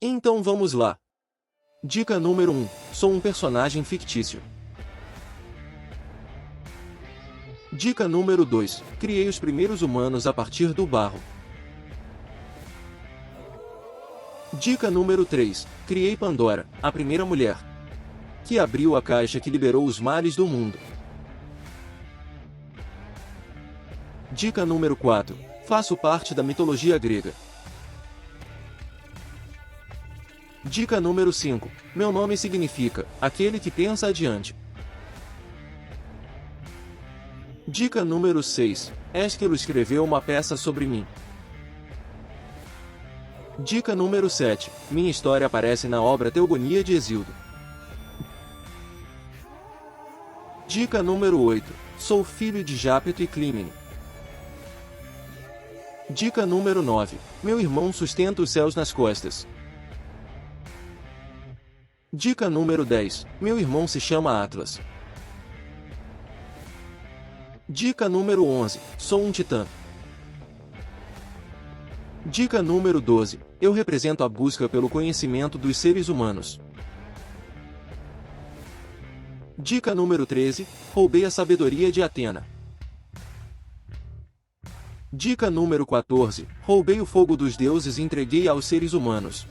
Então vamos lá. Dica número 1. Sou um personagem fictício. Dica número 2. Criei os primeiros humanos a partir do barro. Dica número 3. Criei Pandora, a primeira mulher, que abriu a caixa que liberou os males do mundo. Dica número 4. Faço parte da mitologia grega. Dica número 5. Meu nome significa aquele que pensa adiante. Dica número 6. Ésquilo escreveu uma peça sobre mim. Dica número 7. Minha história aparece na obra Teogonia de Hesíodo. Dica número 8. Sou filho de Jápeto e Clímene. Dica número 9. Meu irmão sustenta os céus nas costas. Dica número 10. Meu irmão se chama Atlas. Dica número 11. Sou um titã. Dica número 12. Eu represento a busca pelo conhecimento dos seres humanos. Dica número 13. Roubei a sabedoria de Atena. Dica número 14. Roubei o fogo dos deuses e entreguei aos seres humanos.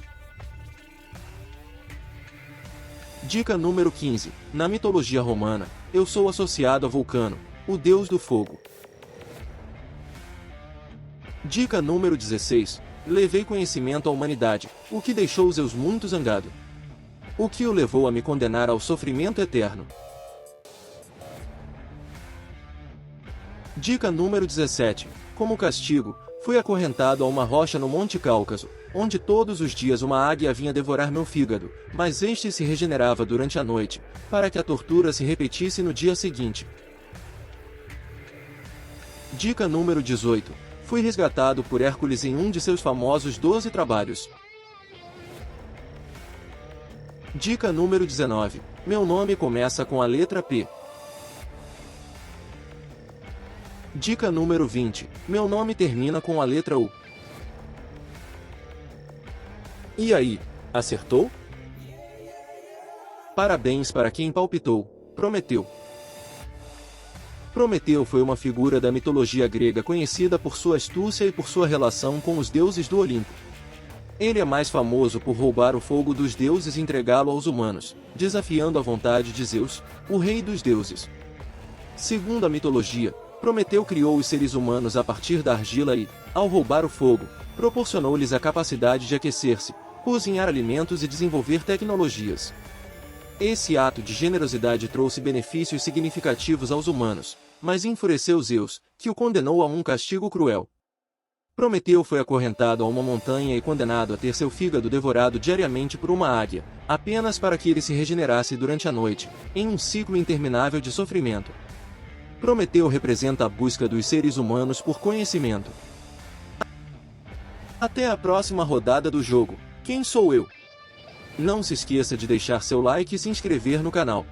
Dica número 15. Na mitologia romana, eu sou associado a Vulcano, o deus do fogo. Dica número 16. Levei conhecimento à humanidade, o que deixou Zeus muito zangado, o que o levou a me condenar ao sofrimento eterno. Dica número 17. Como castigo, fui acorrentado a uma rocha no Monte Cáucaso, onde todos os dias uma águia vinha devorar meu fígado, mas este se regenerava durante a noite, para que a tortura se repetisse no dia seguinte. Dica número 18. Fui resgatado por Hércules em um de seus famosos 12 trabalhos. Dica número 19. Meu nome começa com a letra P. Dica número 20. Meu nome termina com a letra U. E aí, acertou? Parabéns para quem palpitou. Prometeu. Prometeu foi uma figura da mitologia grega conhecida por sua astúcia e por sua relação com os deuses do Olimpo. Ele é mais famoso por roubar o fogo dos deuses e entregá-lo aos humanos, desafiando a vontade de Zeus, o rei dos deuses. Segundo a mitologia, Prometeu criou os seres humanos a partir da argila e, ao roubar o fogo, proporcionou-lhes a capacidade de aquecer-se, cozinhar alimentos e desenvolver tecnologias. Esse ato de generosidade trouxe benefícios significativos aos humanos, mas enfureceu Zeus, que o condenou a um castigo cruel. Prometeu foi acorrentado a uma montanha e condenado a ter seu fígado devorado diariamente por uma águia, apenas para que ele se regenerasse durante a noite, em um ciclo interminável de sofrimento. Prometeu representa a busca dos seres humanos por conhecimento. Até a próxima rodada do jogo. Quem sou eu? Não se esqueça de deixar seu like e se inscrever no canal.